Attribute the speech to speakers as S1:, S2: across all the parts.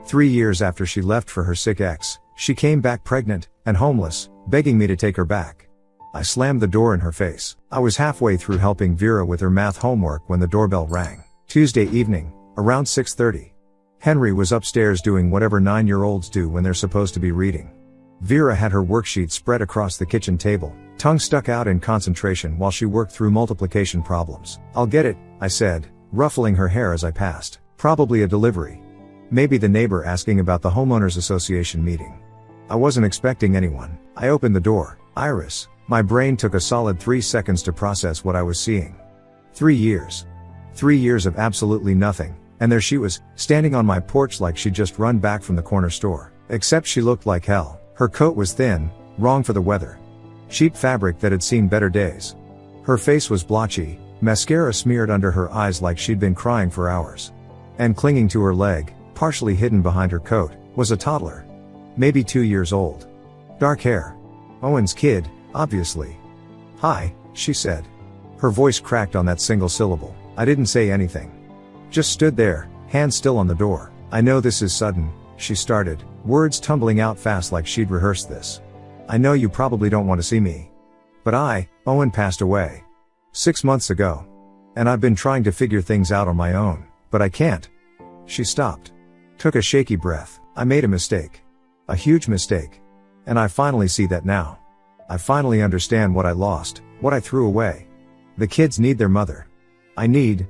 S1: 3 years after she left for her sick ex, she came back pregnant and homeless, begging me to take her back. I slammed the door in her face. I was halfway through helping Vera with her math homework when the doorbell rang. Tuesday evening, around 6:30. Henry was upstairs doing whatever 9-year-olds do when they're supposed to be reading. Vera had her worksheet spread across the kitchen table, tongue stuck out in concentration while she worked through multiplication problems. "I'll get it," I said, ruffling her hair as I passed. "Probably a delivery. Maybe the neighbor asking about the homeowners association meeting." I wasn't expecting anyone. I opened the door. Iris. My brain took a solid 3 seconds to process what I was seeing. 3 years. 3 years of absolutely nothing, and there she was, standing on my porch like she'd just run back from the corner store. Except she looked like hell. Her coat was thin, wrong for the weather. Cheap fabric that had seen better days. Her face was blotchy, mascara smeared under her eyes like she'd been crying for hours. And clinging to her leg, partially hidden behind her coat, was a toddler. Maybe 2 years old. Dark hair. Owen's kid, obviously. "Hi," she said. Her voice cracked on that single syllable. I didn't say anything. Just stood there, hand still on the door. "I know this is sudden," she started, words tumbling out fast like she'd rehearsed this. "I know you probably don't want to see me. But Owen passed away. 6 months ago. And I've been trying to figure things out on my own, but I can't." She stopped. Took a shaky breath. "I made a mistake. A huge mistake. And I finally see that now. I finally understand what I lost, what I threw away. The kids need their mother. I need..."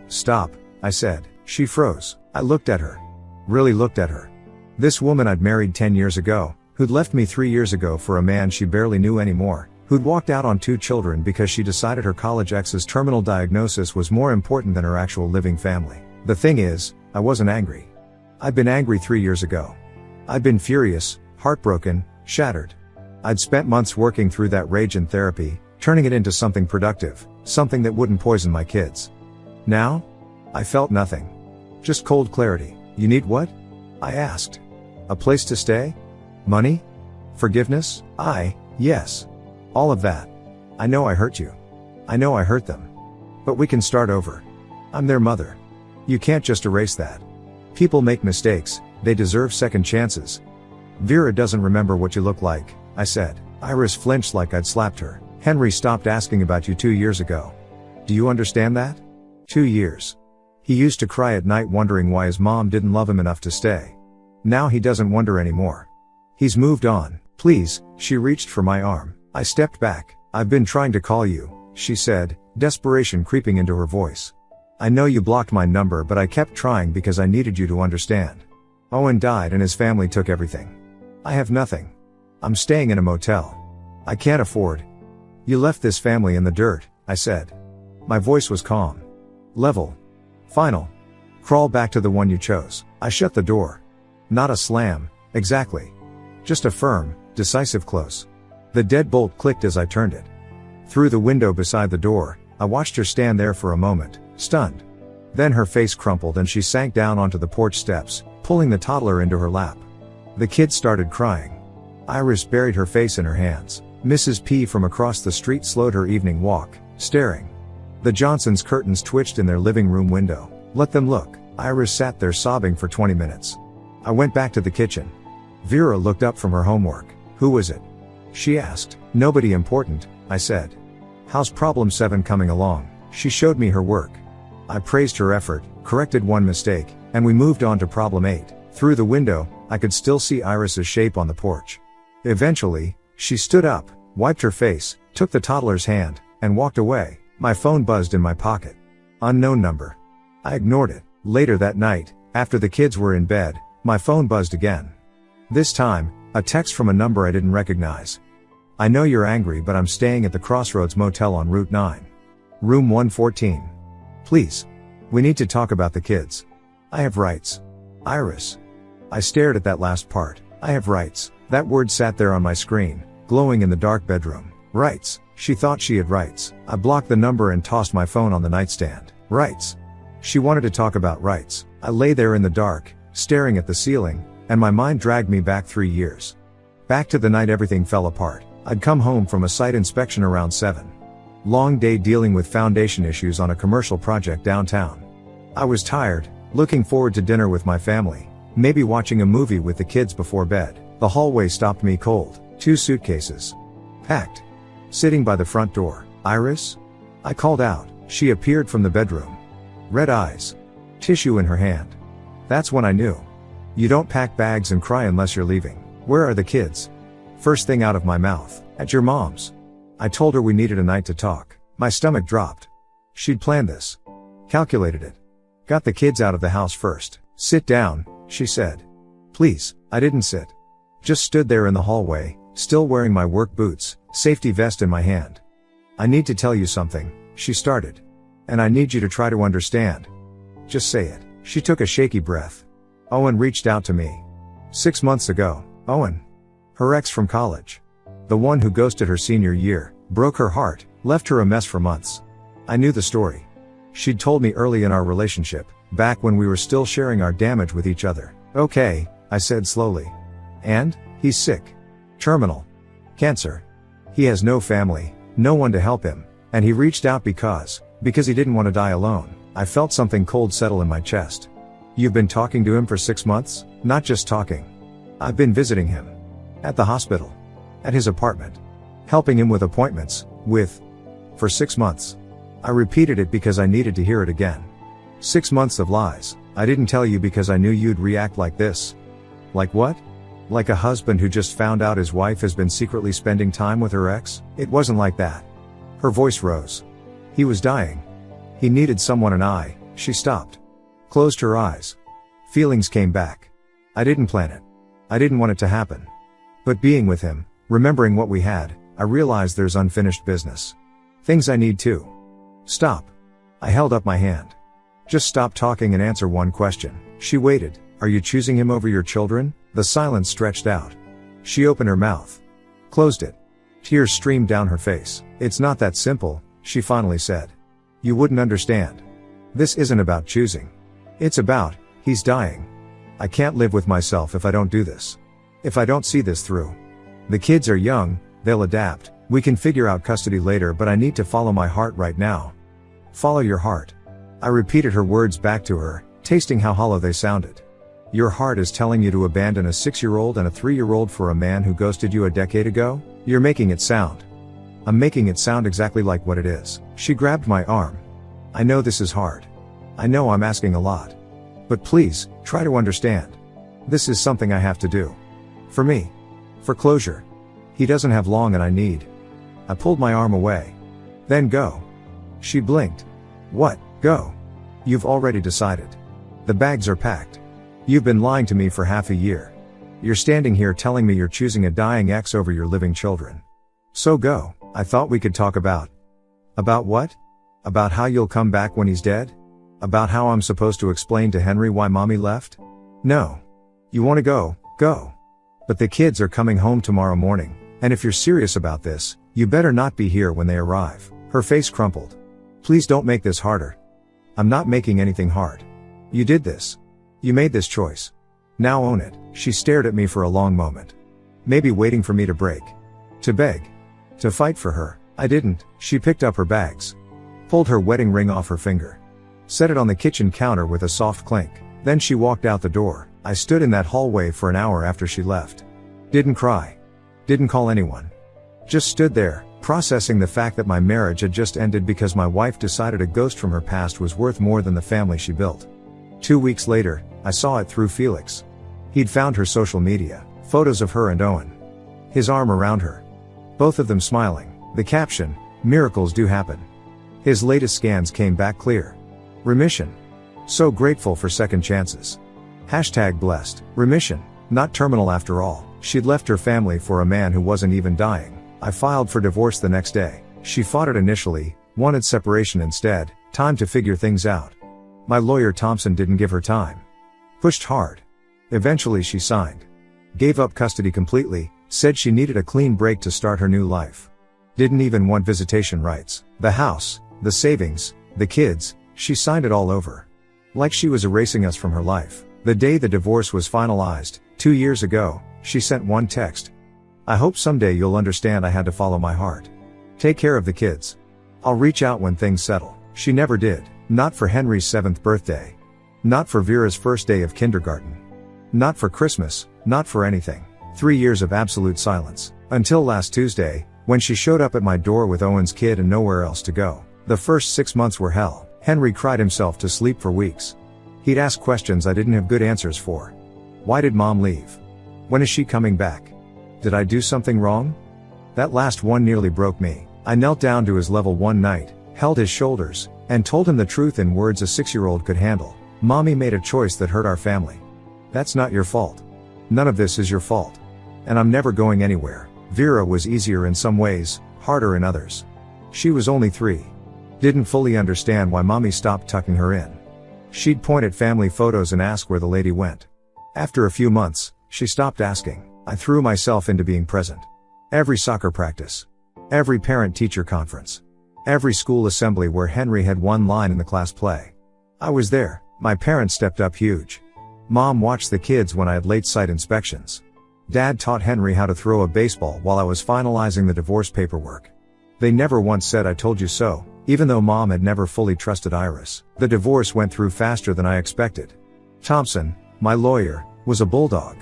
S1: "Stop," I said. She froze. I looked at her. Really looked at her. This woman I'd married 10 years ago, who'd left me 3 years ago for a man she barely knew anymore, who'd walked out on 2 children because she decided her college ex's terminal diagnosis was more important than her actual living family. The thing is, I wasn't angry. I'd been angry 3 years ago. I'd been furious, heartbroken, shattered. I'd spent months working through that rage in therapy, turning it into something productive, something that wouldn't poison my kids. Now? I felt nothing. Just cold clarity. "You need what?" I asked. "A place to stay? Money? Forgiveness?" Yes. All of that. "I know I hurt you. I know I hurt them. But we can start over. I'm their mother. You can't just erase that. People make mistakes, they deserve second chances." "Vera doesn't remember what you look like," I said. Iris flinched like I'd slapped her. "Henry stopped asking about you 2 years ago. Do you understand that? 2 years. He used to cry at night wondering why his mom didn't love him enough to stay. Now he doesn't wonder anymore. He's moved on." "Please," she reached for my arm. I stepped back. "I've been trying to call you," she said, desperation creeping into her voice. "I know you blocked my number, but I kept trying because I needed you to understand. Owen died and his family took everything. I have nothing. I'm staying in a motel. I can't afford." "You left this family in the dirt," I said. My voice was calm. Level. Final. "Crawl back to the one you chose." I shut the door. Not a slam, exactly. Just a firm, decisive close. The deadbolt clicked as I turned it. Through the window beside the door, I watched her stand there for a moment, stunned. Then her face crumpled and she sank down onto the porch steps, pulling the toddler into her lap. The kid started crying. Iris buried her face in her hands. Mrs. P from across the street slowed her evening walk, staring. The Johnsons' curtains twitched in their living room window. "Let them look." Iris sat there sobbing for 20 minutes. I went back to the kitchen. Vera looked up from her homework. "Who was it?" she asked. "Nobody important," I said. "How's problem 7 coming along?" She showed me her work. I praised her effort, corrected one mistake, and we moved on to problem 8. Through the window, I could still see Iris's shape on the porch. Eventually, she stood up, wiped her face, took the toddler's hand, and walked away. My phone buzzed in my pocket. Unknown number. I ignored it. Later that night, after the kids were in bed, my phone buzzed again. This time, a text from a number I didn't recognize. "I know you're angry, but I'm staying at the Crossroads Motel on Route 9. Room 114. Please. We need to talk about the kids. I have rights. Iris." I stared at that last part. I have rights. That word sat there on my screen, glowing in the dark bedroom. Rights. She thought she had rights. I blocked the number and tossed my phone on the nightstand. Rights. She wanted to talk about rights. I lay there in the dark, staring at the ceiling, and my mind dragged me back 3 years. Back to the night everything fell apart. I'd come home from a site inspection around 7. Long day dealing with foundation issues on a commercial project downtown. I was tired, looking forward to dinner with my family, Maybe watching a movie with the kids before bed. The hallway stopped me cold. 2 suitcases. Packed. Sitting by the front door. Iris? I called out. She appeared from the bedroom. Red eyes. Tissue in her hand. That's when I knew. You don't pack bags and cry unless you're leaving. Where are the kids? First thing out of my mouth. At your mom's. I told her we needed a night to talk. My stomach dropped. She'd planned this. Calculated it. Got the kids out of the house first. Sit down, she said. Please. I didn't sit. Just stood there in the hallway, still wearing my work boots, safety vest in my hand. I need to tell you something, she started. And I need you to try to understand. Just say it. She took a shaky breath. Owen reached out to me. 6 months ago. Owen. Her ex from college. The one who ghosted her senior year, broke her heart, left her a mess for months. I knew the story. She'd told me early in our relationship, back when we were still sharing our damage with each other. Okay, I said slowly. And? He's sick. Terminal. Cancer. He has no family, no one to help him, and he reached out because he didn't want to die alone. I felt something cold settle in my chest. You've been talking to him for 6 months? Not just talking. I've been visiting him. At the hospital. At his apartment. Helping him with appointments. For 6 months. I repeated it because I needed to hear it again. 6 months of lies. I didn't tell you because I knew you'd react like this. Like what? Like a husband who just found out his wife has been secretly spending time with her ex? It wasn't like that. Her voice rose. He was dying. He needed someone and she stopped. Closed her eyes. Feelings came back. I didn't plan it. I didn't want it to happen. But being with him, remembering what we had, I realized there's unfinished business. Things I need to stop. I held up my hand. Just stop talking and answer one question. She waited. Are you choosing him over your children? The silence stretched out. She opened her mouth. Closed it. Tears streamed down her face. It's not that simple, she finally said. You wouldn't understand. This isn't about choosing. It's about, he's dying. I can't live with myself if I don't do this. If I don't see this through. The kids are young, they'll adapt. We can figure out custody later, but I need to follow my heart right now. Follow your heart. I repeated her words back to her, tasting how hollow they sounded. Your heart is telling you to abandon a 6-year-old and a 3-year-old for a man who ghosted you a decade ago? You're making it sound. I'm making it sound exactly like what it is. She grabbed my arm. I know this is hard. I know I'm asking a lot. But please, try to understand. This is something I have to do. For me. For closure. He doesn't have long and I need. I pulled my arm away. Then go. She blinked. What? Go. You've already decided. The bags are packed. You've been lying to me for half a year. You're standing here telling me you're choosing a dying ex over your living children. So go. I thought we could talk about. About what? About how you'll come back when he's dead? About how I'm supposed to explain to Henry why mommy left? No. You want to go, go. But the kids are coming home tomorrow morning, and if you're serious about this, you better not be here when they arrive. Her face crumpled. Please don't make this harder. I'm not making anything hard. You did this. You made this choice. Now own it. She stared at me for a long moment. Maybe waiting for me to break. To beg. To fight for her. I didn't. She picked up her bags. Pulled her wedding ring off her finger. Set it on the kitchen counter with a soft clink. Then she walked out the door. I stood in that hallway for an hour after she left. Didn't cry. Didn't call anyone. Just stood there, processing the fact that my marriage had just ended because my wife decided a ghost from her past was worth more than the family she built. 2 weeks later, I saw it through Felix. He'd found her social media, photos of her and Owen. His arm around her. Both of them smiling. The caption, miracles do happen. His latest scans came back clear. Remission. So grateful for second chances. #blessed. Remission. Not terminal after all. She'd left her family for a man who wasn't even dying. I filed for divorce the next day. She fought it initially, wanted separation instead, time to figure things out. My lawyer Thompson didn't give her time. Pushed hard. Eventually she signed. Gave up custody completely, said she needed a clean break to start her new life. Didn't even want visitation rights. The house, the savings, the kids, she signed it all over. Like she was erasing us from her life. The day the divorce was finalized, 2 years ago, she sent one text. I hope someday you'll understand I had to follow my heart. Take care of the kids. I'll reach out when things settle. She never did. Not for Henry's 7th birthday. Not for Vera's first day of kindergarten. Not for Christmas, not for anything. 3 years of absolute silence. Until last Tuesday, when she showed up at my door with Owen's kid and nowhere else to go. The first 6 months were hell. Henry cried himself to sleep for weeks. He'd ask questions I didn't have good answers for. Why did mom leave? When is she coming back? Did I do something wrong? That last one nearly broke me. I knelt down to his level one night, held his shoulders, and told him the truth in words a 6-year-old could handle. Mommy made a choice that hurt our family. That's not your fault. None of this is your fault. And I'm never going anywhere. Vera was easier in some ways, harder in others. She was only 3. Didn't fully understand why mommy stopped tucking her in. She'd point at family photos and ask where the lady went. After a few months, she stopped asking. I threw myself into being present. Every soccer practice. Every parent-teacher conference. Every school assembly where Henry had one line in the class play. I was there. My parents stepped up huge. Mom watched the kids when I had late site inspections. Dad taught Henry how to throw a baseball while I was finalizing the divorce paperwork. They never once said I told you so, even though mom had never fully trusted Iris. The divorce went through faster than I expected. Thompson, my lawyer, was a bulldog.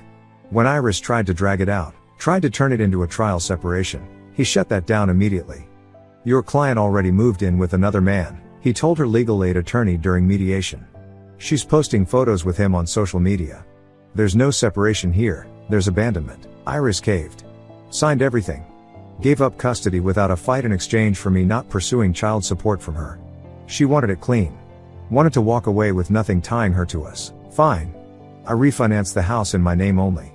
S1: When Iris tried to drag it out, tried to turn it into a trial separation, he shut that down immediately. Your client already moved in with another man, he told her legal aid attorney during mediation. She's posting photos with him on social media. There's no separation here, there's abandonment. Iris caved. Signed everything. Gave up custody without a fight in exchange for me not pursuing child support from her. She wanted it clean. Wanted to walk away with nothing tying her to us. Fine. I refinanced the house in my name only.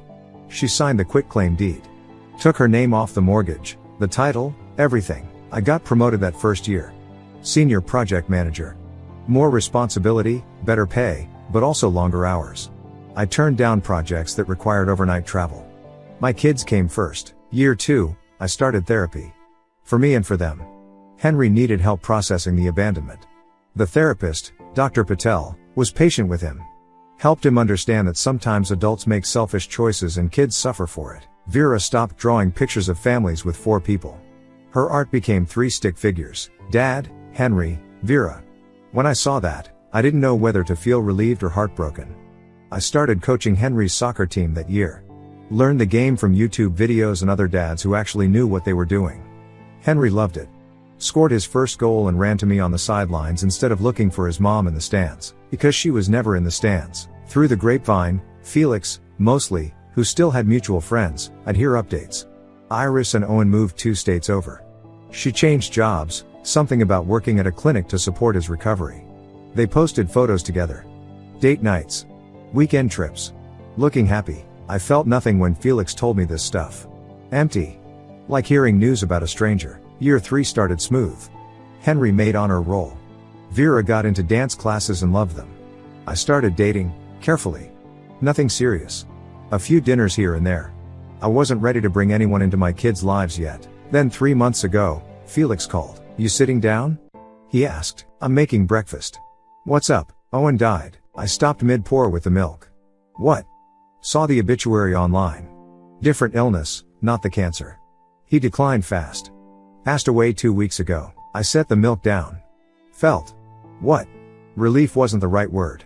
S1: She signed the quitclaim deed. Took her name off the mortgage, the title, everything. I got promoted that first year. Senior project manager. More responsibility, better pay, but also longer hours. I turned down projects that required overnight travel. My kids came first. Year 2, I started therapy. For me and for them. Henry needed help processing the abandonment. The therapist, Dr. Patel, was patient with him. Helped him understand that sometimes adults make selfish choices and kids suffer for it. Vera stopped drawing pictures of families with 4 people. Her art became 3 stick figures: Dad, Henry, Vera. When I saw that, I didn't know whether to feel relieved or heartbroken. I started coaching Henry's soccer team that year. Learned the game from YouTube videos and other dads who actually knew what they were doing. Henry loved it. Scored his first goal and ran to me on the sidelines instead of looking for his mom in the stands, because she was never in the stands. Through the grapevine, Felix, mostly, who still had mutual friends, I'd hear updates. Iris and Owen moved 2 states over. She changed jobs, something about working at a clinic to support his recovery. They posted photos together. Date nights. Weekend trips. Looking happy. I felt nothing when Felix told me this stuff. Empty. Like hearing news about a stranger. Year 3 started smooth. Henry made honor roll. Vera got into dance classes and loved them. I started dating, carefully. Nothing serious. A few dinners here and there. I wasn't ready to bring anyone into my kids' lives yet. Then 3 months ago, Felix called. You sitting down? He asked. I'm making breakfast. What's up? Owen died. I stopped mid-pour with the milk. What? Saw the obituary online. Different illness, not the cancer. He declined fast. Passed away 2 weeks ago. I set the milk down. Felt. What? Relief wasn't the right word.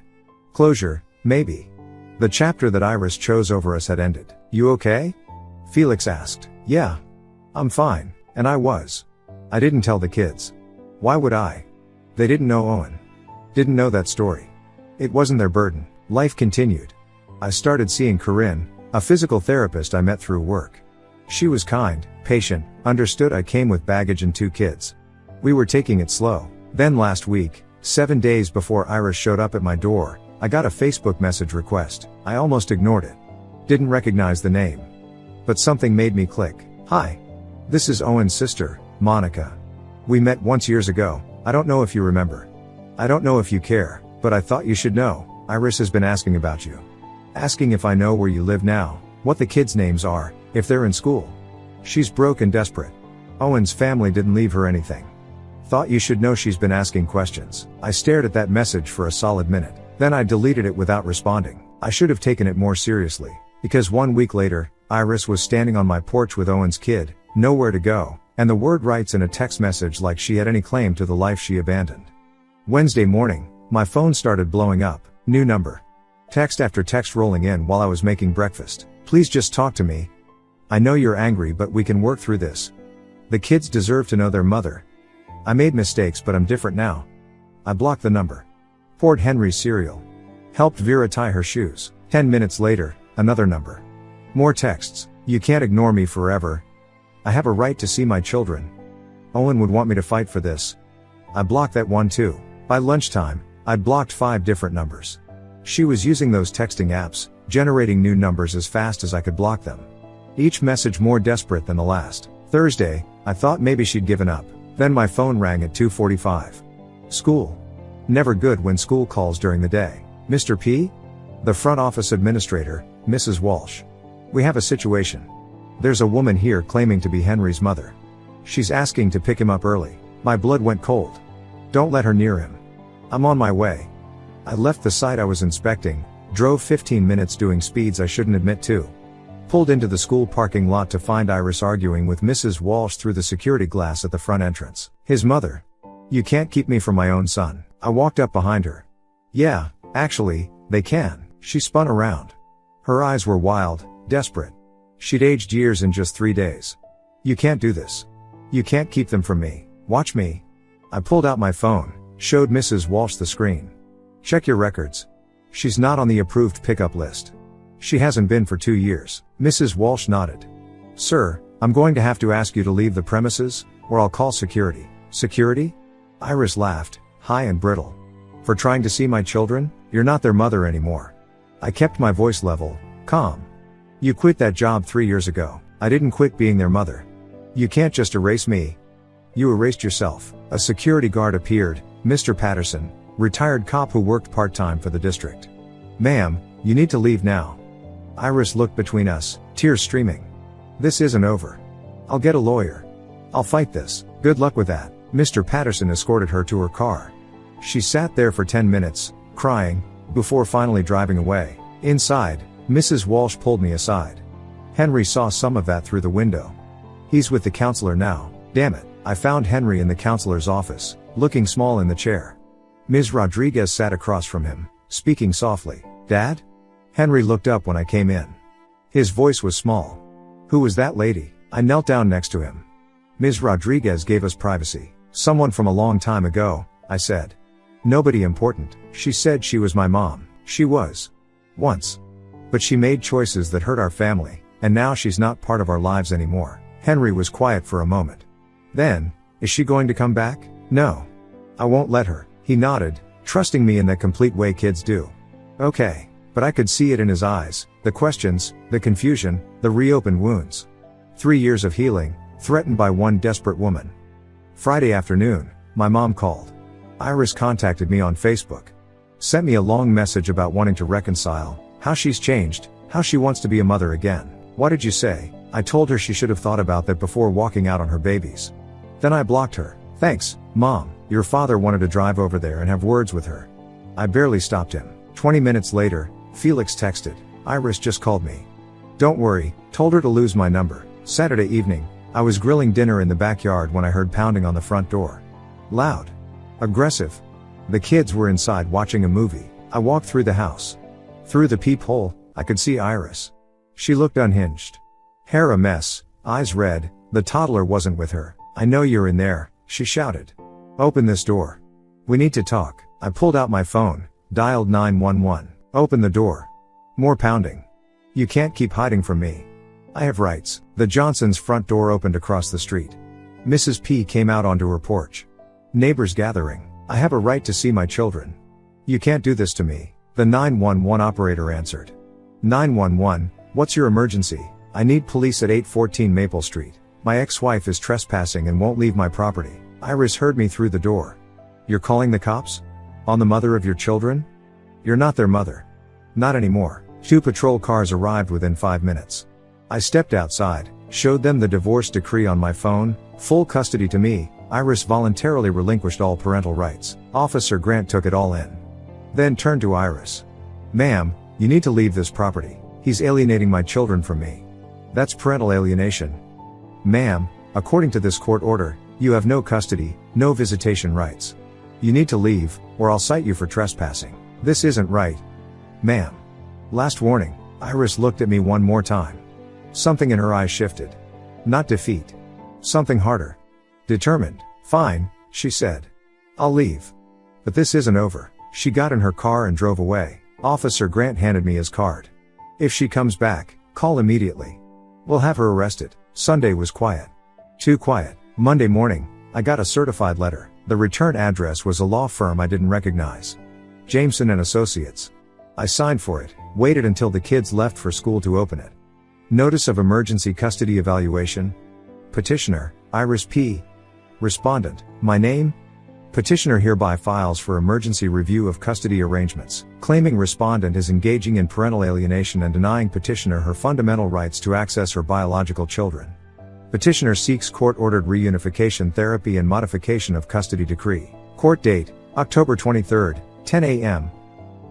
S1: Closure, maybe. The chapter that Iris chose over us had ended. You okay? Felix asked. Yeah. I'm fine, and I was. I didn't tell the kids. Why would I? They didn't know Owen. Didn't know that story. It wasn't their burden. Life continued. I started seeing Corinne, a physical therapist I met through work. She was kind, patient, understood I came with baggage and 2 kids. We were taking it slow. Then last week, 7 days before Iris showed up at my door, I got a Facebook message request. I almost ignored it. Didn't recognize the name. But something made me click. Hi. This is Owen's sister, Monica. We met once years ago. I don't know if you remember. I don't know if you care, but I thought you should know. Iris has been asking about you. Asking if I know where you live now, what the kids' names are, if they're in school. She's broke and desperate. Owen's family didn't leave her anything. Thought you should know she's been asking questions. I stared at that message for a solid minute. Then I deleted it without responding. I should have taken it more seriously. Because 1 week later, Iris was standing on my porch with Owen's kid, nowhere to go, and the word writes in a text message like she had any claim to the life she abandoned. Wednesday morning, my phone started blowing up. New number. Text after text rolling in while I was making breakfast. Please just talk to me. I know you're angry, but we can work through this. The kids deserve to know their mother. I made mistakes, but I'm different now. I blocked the number. Poured Henry's cereal. Helped Vera tie her shoes. 10 minutes later, another number. More texts. You can't ignore me forever. I have a right to see my children. Owen would want me to fight for this. I blocked that one too. By lunchtime, I'd blocked 5 different numbers. She was using those texting apps, generating new numbers as fast as I could block them. Each message more desperate than the last. Thursday, I thought maybe she'd given up. Then my phone rang at 2:45. School. Never good when school calls during the day. Mr. P? The front office administrator, Mrs. Walsh. We have a situation. There's a woman here claiming to be Henry's mother. She's asking to pick him up early. My blood went cold. Don't let her near him. I'm on my way. I left the site I was inspecting, drove 15 minutes doing speeds I shouldn't admit to. Pulled into the school parking lot to find Iris arguing with Mrs. Walsh through the security glass at the front entrance. His mother. You can't keep me from my own son. I walked up behind her. Yeah, actually, they can. She spun around. Her eyes were wild, desperate. She'd aged years in just 3 days. You can't do this. You can't keep them from me. Watch me. I pulled out my phone, showed Mrs. Walsh the screen. Check your records. She's not on the approved pickup list. She hasn't been for 2 years. Mrs. Walsh nodded. Sir, I'm going to have to ask you to leave the premises, or I'll call security. Security? Iris laughed, high and brittle. For trying to see my children? You're not their mother anymore. I kept my voice level, calm. You quit that job 3 years ago. I didn't quit being their mother. You can't just erase me. You erased yourself. A security guard appeared, Mr. Patterson, retired cop who worked part-time for the district. Ma'am, you need to leave now. Iris looked between us, tears streaming. This isn't over. I'll get a lawyer. I'll fight this. Good luck with that. Mr. Patterson escorted her to her car. She sat there for 10 minutes, crying, before finally driving away. Inside, Mrs. Walsh pulled me aside. Henry saw some of that through the window. He's with the counselor now. Damn it. I found Henry in the counselor's office, looking small in the chair. Ms. Rodriguez sat across from him, speaking softly. Dad? Henry looked up when I came in. His voice was small. Who was that lady? I knelt down next to him. Ms. Rodriguez gave us privacy. Someone from a long time ago, I said. Nobody important. She said she was my mom. She was. Once. But she made choices that hurt our family, and now she's not part of our lives anymore. Henry was quiet for a moment. Then, is she going to come back? No. I won't let her. He nodded, trusting me in that complete way kids do. Okay. But I could see it in his eyes, the questions, the confusion, the reopened wounds. 3 years of healing, threatened by one desperate woman. Friday afternoon, my mom called. Iris contacted me on Facebook. Sent me a long message about wanting to reconcile, how she's changed, how she wants to be a mother again. What did you say? I told her she should have thought about that before walking out on her babies. Then I blocked her. Thanks, Mom. Your father wanted to drive over there and have words with her. I barely stopped him. 20 minutes later, Felix texted. Iris just called me. Don't worry, told her to lose my number. Saturday evening, I was grilling dinner in the backyard when I heard pounding on the front door. Loud. Aggressive. The kids were inside watching a movie. I walked through the house. Through the peephole, I could see Iris. She looked unhinged. Hair a mess, eyes red, the toddler wasn't with her. I know you're in there, she shouted. Open this door. We need to talk. I pulled out my phone, dialed 911. Open the door. More pounding. You can't keep hiding from me. I have rights. The Johnsons' front door opened across the street. Mrs. P came out onto her porch. Neighbors gathering. I have a right to see my children. You can't do this to me. The 911 operator answered. 911, what's your emergency? I need police at 814 Maple Street. My ex-wife is trespassing and won't leave my property. Iris heard me through the door. You're calling the cops? On the mother of your children? You're not their mother. Not anymore. 2 patrol cars arrived within 5 minutes. I stepped outside, showed them the divorce decree on my phone, full custody to me. Iris voluntarily relinquished all parental rights. Officer Grant took it all in. Then turned to Iris. Ma'am, you need to leave this property. He's alienating my children from me. That's parental alienation. Ma'am, according to this court order, you have no custody, no visitation rights. You need to leave, or I'll cite you for trespassing. This isn't right. Ma'am. Last warning. Iris looked at me one more time. Something in her eyes shifted. Not defeat. Something harder. Determined. Fine, she said. I'll leave. But this isn't over. She got in her car and drove away. Officer Grant handed me his card. If she comes back, call immediately. We'll have her arrested. Sunday was quiet. Too quiet. Monday morning, I got a certified letter. The return address was a law firm I didn't recognize. Jameson and Associates. I signed for it, waited until the kids left for school to open it. Notice of emergency custody evaluation. Petitioner, Iris P. Respondent, my name? Petitioner hereby files for emergency review of custody arrangements, claiming respondent is engaging in parental alienation and denying petitioner her fundamental rights to access her biological children. Petitioner seeks court-ordered reunification therapy and modification of custody decree. Court date, October 23, 10 a.m.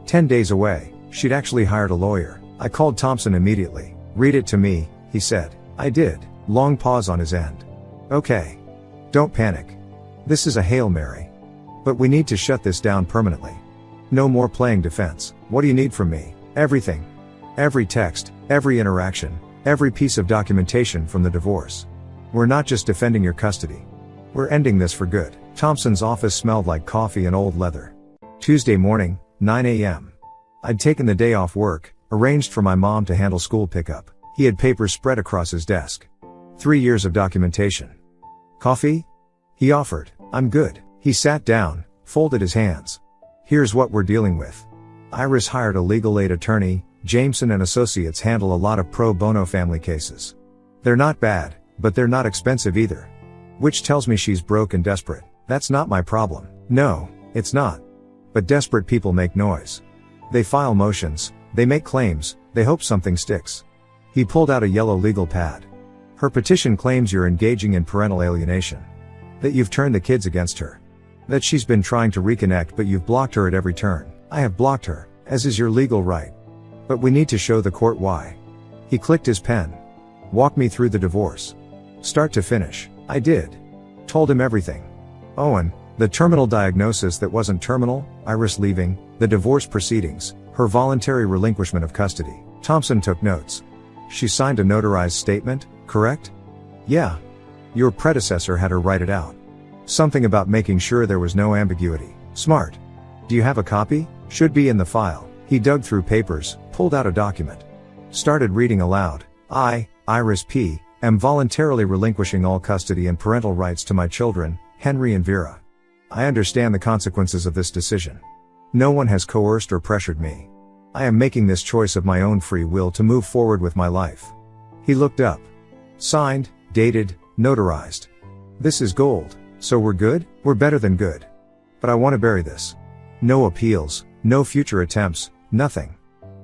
S1: 10 days away, she'd actually hired a lawyer. I called Thompson immediately. Read it to me, he said. I did. Long pause on his end. Okay. Don't panic. This is a Hail Mary. But we need to shut this down permanently. No more playing defense. What do you need from me? Everything. Every text, every interaction, every piece of documentation from the divorce. We're not just defending your custody. We're ending this for good. Thompson's office smelled like coffee and old leather. Tuesday morning, 9 a.m. I'd taken the day off work, arranged for my mom to handle school pickup. He had papers spread across his desk. 3 years of documentation. Coffee? He offered. I'm good. He sat down, folded his hands. Here's what we're dealing with. Iris hired a legal aid attorney. Jameson and Associates handle a lot of pro bono family cases. They're not bad, but they're not expensive either. Which tells me she's broke and desperate. That's not my problem. No, it's not. But desperate people make noise. They file motions, they make claims, they hope something sticks. He pulled out a yellow legal pad. Her petition claims you're engaging in parental alienation. That you've turned the kids against her. That she's been trying to reconnect but you've blocked her at every turn. I have blocked her, as is your legal right. But we need to show the court why. He clicked his pen. Walk me through the divorce. Start to finish. I did. Told him everything. Owen, the terminal diagnosis that wasn't terminal, Iris leaving, the divorce proceedings, her voluntary relinquishment of custody. Thompson took notes. She signed a notarized statement, correct? Yeah. Your predecessor had her write it out. Something about making sure there was no ambiguity. Smart. Do you have a copy? Should be in the file. He dug through papers, pulled out a document. Started reading aloud. I, Iris P., am voluntarily relinquishing all custody and parental rights to my children, Henry and Vera. I understand the consequences of this decision. No one has coerced or pressured me. I am making this choice of my own free will to move forward with my life. He looked up. Signed, dated, notarized. This is gold. So we're good? We're better than good. But I want to bury this. No appeals, no future attempts, nothing.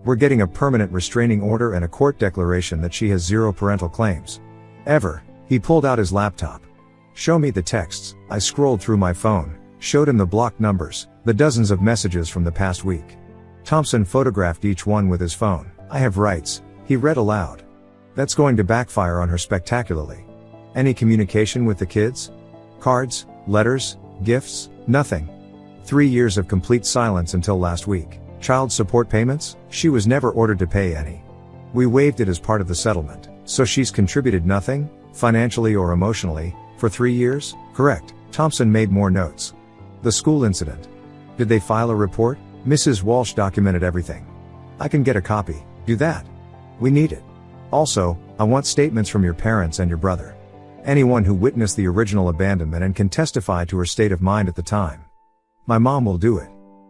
S1: We're getting a permanent restraining order and a court declaration that she has zero parental claims. Ever. He pulled out his laptop. Show me the texts. I scrolled through my phone, showed him the blocked numbers, the dozens of messages from the past week. Thompson photographed each one with his phone. I have rights, he read aloud. That's going to backfire on her spectacularly. Any communication with the kids? Cards, letters, gifts, nothing. 3 years of complete silence until last week. Child support payments? She was never ordered to pay any. We waived it as part of the settlement. So she's contributed nothing, financially or emotionally, for 3 years? Correct. Thompson made more notes. The school incident. Did they file a report? Mrs. Walsh documented everything. I can get a copy. Do that. We need it. Also, I want statements from your parents and your brother. Anyone who witnessed the original abandonment and can testify to her state of mind at the time. My mom will do it.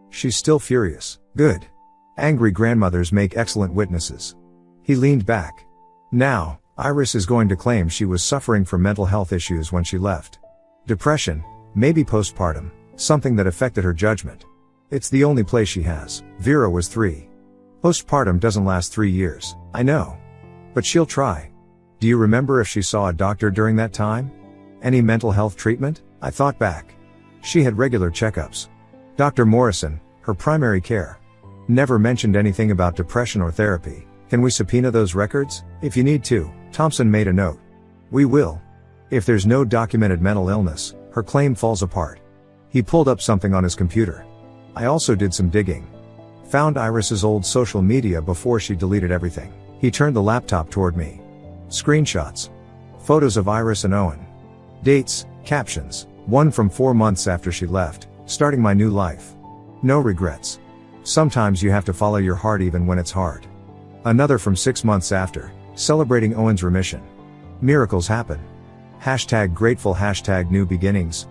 S1: She's still furious. Good. Angry grandmothers make excellent witnesses. He leaned back. Now, Iris is going to claim she was suffering from mental health issues when she left. Depression, maybe postpartum, something that affected her judgment. It's the only place she has. Vera was 3. Postpartum doesn't last 3 years, I know. But she'll try. Do you remember if she saw a doctor during that time? Any mental health treatment? I thought back. She had regular checkups. Dr. Morrison, her primary care. Never mentioned anything about depression or therapy. Can we subpoena those records? If you need to. Thompson made a note. We will. If there's no documented mental illness, her claim falls apart. He pulled up something on his computer. I also did some digging. Found Iris's old social media before she deleted everything. He turned the laptop toward me. Screenshots. Photos of Iris and Owen. Dates, captions. One from 4 months after she left, starting my new life. No regrets. Sometimes you have to follow your heart even when it's hard. Another from 6 months after, celebrating Owen's remission. Miracles happen. #grateful, #new beginnings.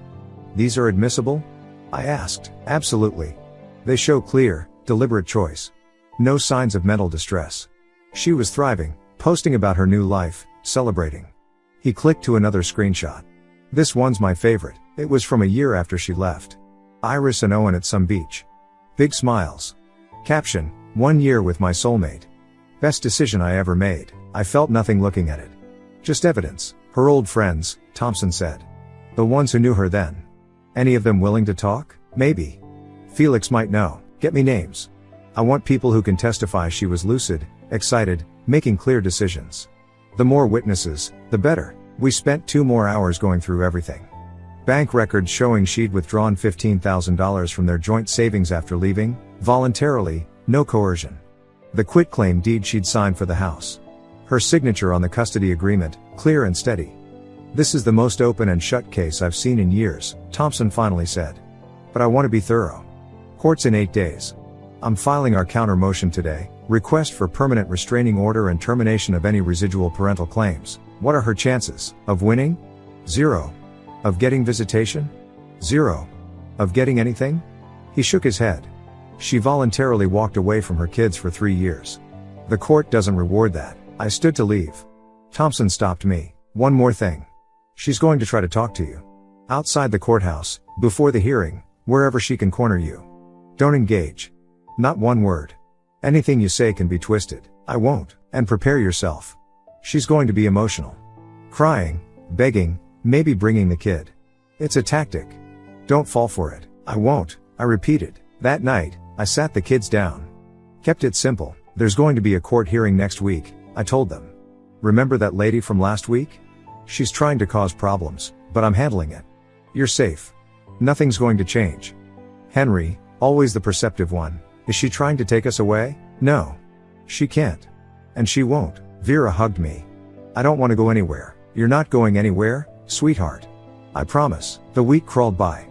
S1: These are admissible? I asked. Absolutely. They show clear, deliberate choice. No signs of mental distress. She was thriving, posting about her new life, celebrating. He clicked to another screenshot. This one's my favorite. It was from a year after she left. Iris and Owen at some beach. Big smiles. Caption, 1 year with my soulmate. Best decision I ever made. I felt nothing looking at it. Just evidence. Her old friends, Thompson said. The ones who knew her then. Any of them willing to talk? Maybe. Felix might know. Get me names. I want people who can testify she was lucid, excited, making clear decisions. The more witnesses, the better. We spent 2 more hours going through everything. Bank records showing she'd withdrawn $15,000 from their joint savings after leaving, voluntarily, no coercion. The quitclaim deed she'd signed for the house. Her signature on the custody agreement, clear and steady. This is the most open and shut case I've seen in years, Thompson finally said. But I want to be thorough. Court's in 8 days. I'm filing our counter motion today, request for permanent restraining order and termination of any residual parental claims. What are her chances? Of winning? 0. Of getting visitation? 0. Of getting anything? He shook his head. She voluntarily walked away from her kids for 3 years. The court doesn't reward that. I stood to leave. Thompson stopped me. One more thing. She's going to try to talk to you. Outside the courthouse, before the hearing, wherever she can corner you. Don't engage. Not one word. Anything you say can be twisted. I won't. And prepare yourself. She's going to be emotional. Crying, begging, maybe bringing the kid. It's a tactic. Don't fall for it. I won't, I repeated. That night, I sat the kids down. Kept it simple. There's going to be a court hearing next week, I told them. Remember that lady from last week? She's trying to cause problems, but I'm handling it. You're safe. Nothing's going to change. Henry, always the perceptive one, is she trying to take us away? No. She can't. And she won't. Vera hugged me. I don't want to go anywhere. You're not going anywhere, sweetheart. I promise. The week crawled by.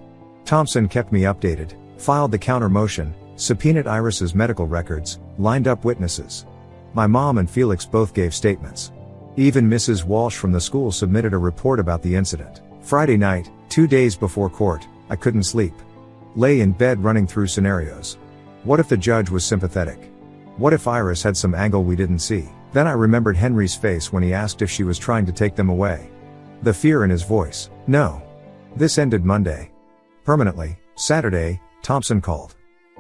S1: Thompson kept me updated, filed the counter motion, subpoenaed Iris's medical records, lined up witnesses. My mom and Felix both gave statements. Even Mrs. Walsh from the school submitted a report about the incident. Friday night, 2 days before court, I couldn't sleep. Lay in bed running through scenarios. What if the judge was sympathetic? What if Iris had some angle we didn't see? Then I remembered Henry's face when he asked if she was trying to take them away. The fear in his voice. No. This ended Monday. Permanently. Saturday, Thompson called.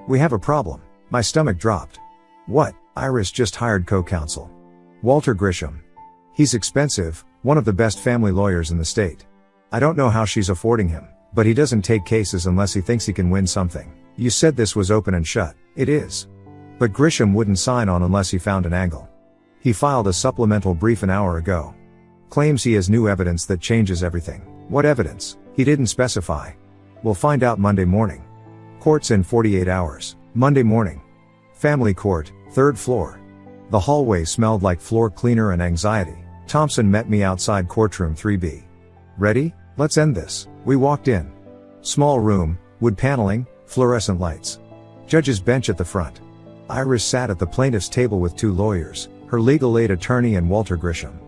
S1: We have a problem. My stomach dropped. What? Iris just hired co-counsel. Walter Grisham. He's expensive, one of the best family lawyers in the state. I don't know how she's affording him, but he doesn't take cases unless he thinks he can win something. You said this was open and shut. It is. But Grisham wouldn't sign on unless he found an angle. He filed a supplemental brief an hour ago. Claims he has new evidence that changes everything. What evidence? He didn't specify. We'll find out Monday morning. Court's in 48 hours. Monday morning. Family court, 3rd floor. The hallway smelled like floor cleaner and anxiety. Thompson met me outside courtroom 3B. Ready? Let's end this. We walked in. Small room, wood paneling, fluorescent lights. Judge's bench at the front. Iris sat at the plaintiff's table with 2 lawyers, her legal aid attorney and Walter Grisham.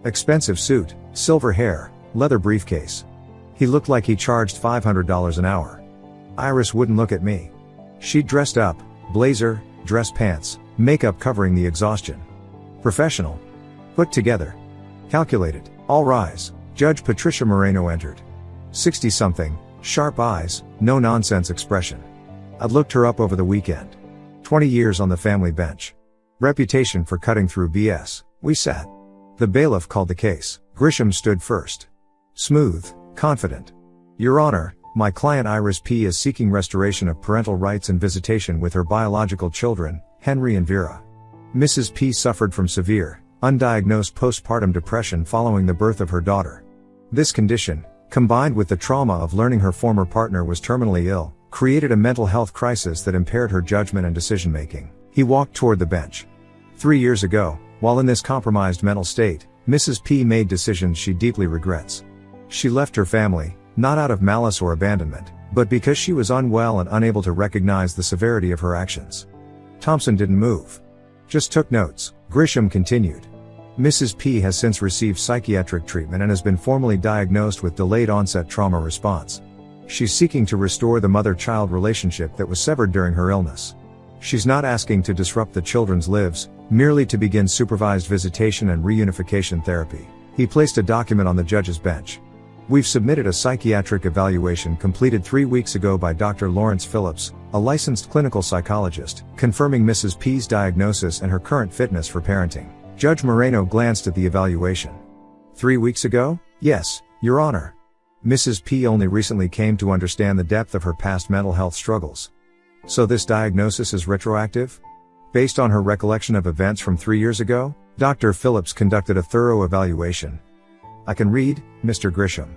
S1: Expensive suit, silver hair, leather briefcase. He looked like he charged $500 an hour. Iris wouldn't look at me. She'd dressed up, blazer, dress pants, makeup covering the exhaustion. Professional. Put together. Calculated. All rise. Judge Patricia Moreno entered. 60-something, sharp eyes, no-nonsense expression. I'd looked her up over the weekend. 20 years on the family bench. Reputation for cutting through BS. We sat. The bailiff called the case. Grisham stood first. Smooth, confident. Your Honor, my client Iris P. is seeking restoration of parental rights and visitation with her biological children, Henry and Vera. Mrs. P. suffered from severe, undiagnosed postpartum depression following the birth of her daughter. This condition, combined with the trauma of learning her former partner was terminally ill, created a mental health crisis that impaired her judgment and decision-making. He walked toward the bench. 3 years ago, while in this compromised mental state, Mrs. P made decisions she deeply regrets. She left her family, not out of malice or abandonment, but because she was unwell and unable to recognize the severity of her actions. Thompson didn't move. Just took notes. Grisham continued. Mrs. P has since received psychiatric treatment and has been formally diagnosed with delayed onset trauma response. She's seeking to restore the mother-child relationship that was severed during her illness. She's not asking to disrupt the children's lives, merely to begin supervised visitation and reunification therapy. He placed a document on the judge's bench. We've submitted a psychiatric evaluation completed 3 weeks ago by Dr. Lawrence Phillips, a licensed clinical psychologist, confirming Mrs. P's diagnosis and her current fitness for parenting. Judge Moreno glanced at the evaluation. 3 weeks ago? Yes, Your Honor. Mrs. P only recently came to understand the depth of her past mental health struggles. So this diagnosis is retroactive? Based on her recollection of events from 3 years ago, Dr. Phillips conducted a thorough evaluation. I can read, Mr. Grisham.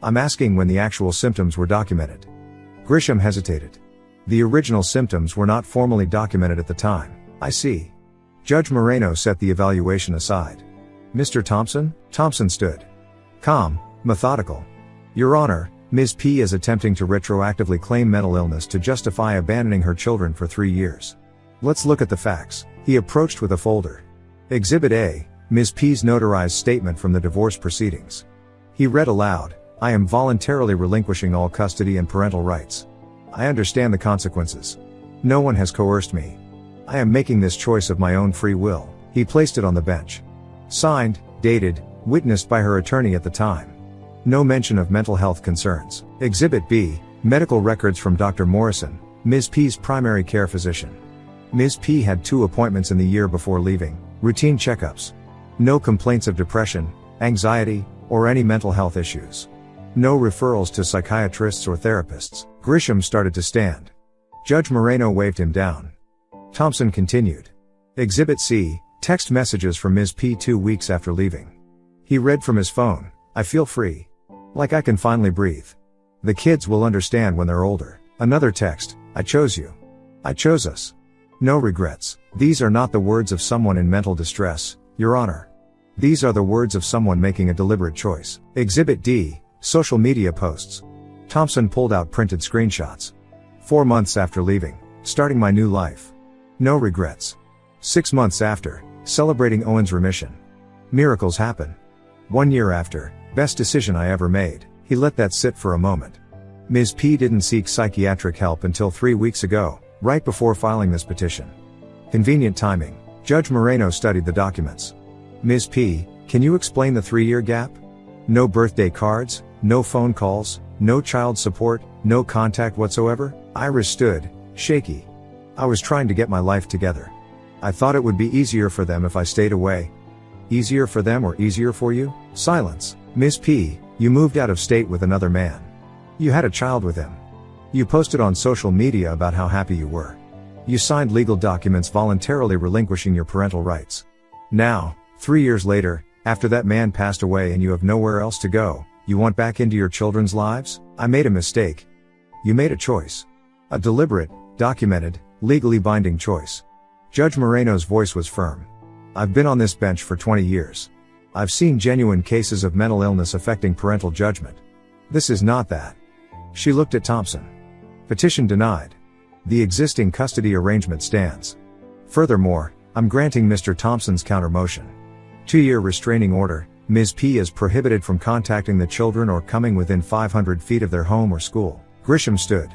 S1: I'm asking when the actual symptoms were documented. Grisham hesitated. The original symptoms were not formally documented at the time. I see. Judge Moreno set the evaluation aside. Mr. Thompson? Thompson stood. Calm, methodical. Your Honor, Ms. P is attempting to retroactively claim mental illness to justify abandoning her children for 3 years. Let's look at the facts. He approached with a folder. Exhibit A, Ms. P's notarized statement from the divorce proceedings. He read aloud, I am voluntarily relinquishing all custody and parental rights. I understand the consequences. No one has coerced me. I am making this choice of my own free will. He placed it on the bench. Signed, dated, witnessed by her attorney at the time. No mention of mental health concerns. Exhibit B, medical records from Dr. Morrison, Ms. P's primary care physician. Ms. P had 2 appointments in the year before leaving, routine checkups. No complaints of depression, anxiety, or any mental health issues. No referrals to psychiatrists or therapists. Grisham started to stand. Judge Moreno waved him down. Thompson continued. Exhibit C, text messages from Ms. P 2 weeks after leaving. He read from his phone, I feel free. Like I can finally breathe. The kids will understand when they're older. Another text, I chose you. I chose us. No regrets. These are not the words of someone in mental distress, Your Honor. These are the words of someone making a deliberate choice. Exhibit D, social media posts. Thompson pulled out printed screenshots. 4 months after leaving, starting my new life. No regrets. 6 months after, celebrating Owen's remission. Miracles happen. 1 year after, best decision I ever made. He let that sit for a moment. Ms. P didn't seek psychiatric help until 3 weeks ago, right before filing this petition. Convenient timing. Judge Moreno studied the documents. Ms. P, can you explain the 3-year gap? No birthday cards, no phone calls, no child support, no contact whatsoever? Iris stood, shaky. I was trying to get my life together. I thought it would be easier for them if I stayed away. Easier for them or easier for you? Silence. Ms. P, you moved out of state with another man. You had a child with him. You posted on social media about how happy you were. You signed legal documents voluntarily relinquishing your parental rights. Now, 3 years later, after that man passed away and you have nowhere else to go, you want back into your children's lives? I made a mistake. You made a choice. A deliberate, documented, legally binding choice. Judge Moreno's voice was firm. I've been on this bench for 20 years. I've seen genuine cases of mental illness affecting parental judgment. This is not that. She looked at Thompson. Petition denied. The existing custody arrangement stands. Furthermore, I'm granting Mr. Thompson's counter-motion. 2-year restraining order. Ms. P is prohibited from contacting the children or coming within 500 feet of their home or school. Grisham stood.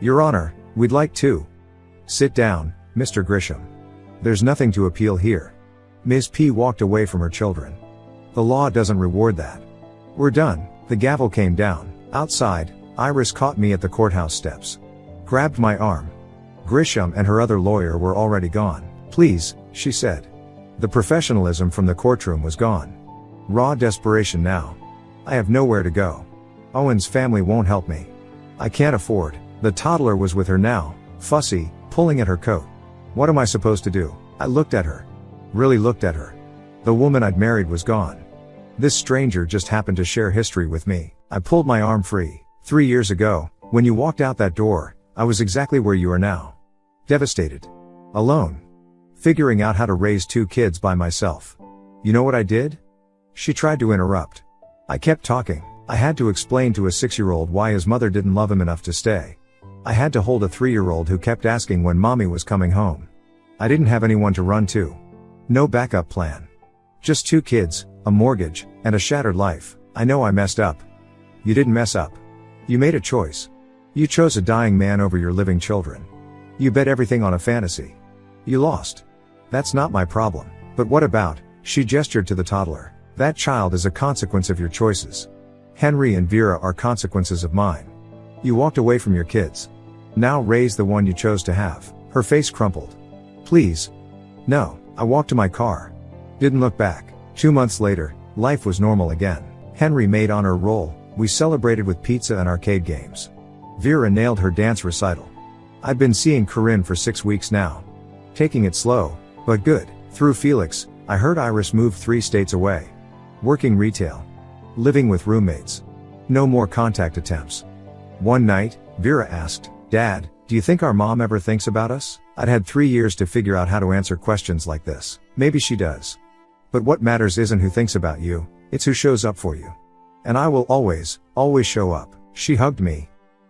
S1: Your Honor, we'd like to. Sit down, Mr. Grisham. There's nothing to appeal here. Ms. P walked away from her children. The law doesn't reward that. We're done. The gavel came down. Outside, Iris caught me at the courthouse steps. Grabbed my arm. Grisham and her other lawyer were already gone. Please, she said. The professionalism from the courtroom was gone. Raw desperation now. I have nowhere to go. Owen's family won't help me. I can't afford. The toddler was with her now, fussy, pulling at her coat. What am I supposed to do? I looked at her. Really looked at her. The woman I'd married was gone. This stranger just happened to share history with me. I pulled my arm free. 3 years ago, when you walked out that door, I was exactly where you are now. Devastated. Alone. Figuring out how to raise 2 kids by myself. You know what I did? She tried to interrupt. I kept talking. I had to explain to a 6-year-old why his mother didn't love him enough to stay. I had to hold a 3-year-old who kept asking when mommy was coming home. I didn't have anyone to run to. No backup plan. Just 2 kids, a mortgage, and a shattered life. I know I messed up. You didn't mess up. You made a choice. You chose a dying man over your living children. You bet everything on a fantasy. You lost. That's not my problem. But what about, she gestured to the toddler. That child is a consequence of your choices. Henry and Vera are consequences of mine. You walked away from your kids. Now raise the one you chose to have. Her face crumpled. Please. No. I walked to my car. Didn't look back. 2 months later, life was normal again. Henry made honor roll. We celebrated with pizza and arcade games. Vera nailed her dance recital. I'd been seeing Corinne for 6 weeks now. Taking it slow, but good. Through Felix, I heard Iris moved 3 states away. Working retail. Living with roommates. No more contact attempts. One night, Vera asked, Dad, do you think our mom ever thinks about us? I'd had 3 years to figure out how to answer questions like this. Maybe she does. But what matters isn't who thinks about you, it's who shows up for you. And I will always show up. She hugged me.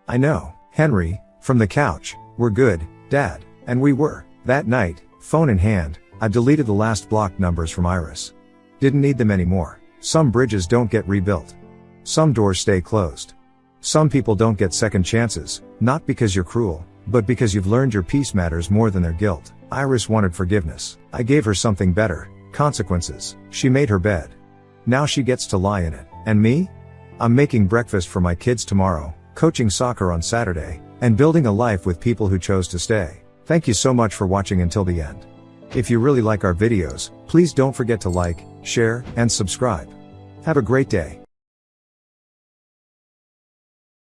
S1: I know, Henry, from the couch. We're good, Dad. And we were. That night, phone in hand, I deleted the last blocked numbers from Iris. Didn't need them anymore. Some bridges don't get rebuilt. Some doors stay closed. Some people don't get second chances, not because you're cruel, but because you've learned your peace matters more than their guilt. Iris wanted forgiveness. I gave her something better, consequences. She made her bed. Now she gets to lie in it. And me? I'm making breakfast for my kids tomorrow, coaching soccer on Saturday, and building a life with people who chose to stay. Thank you so much for watching until the end. If you really like our videos, please don't forget to like, share, and subscribe. Have a great day.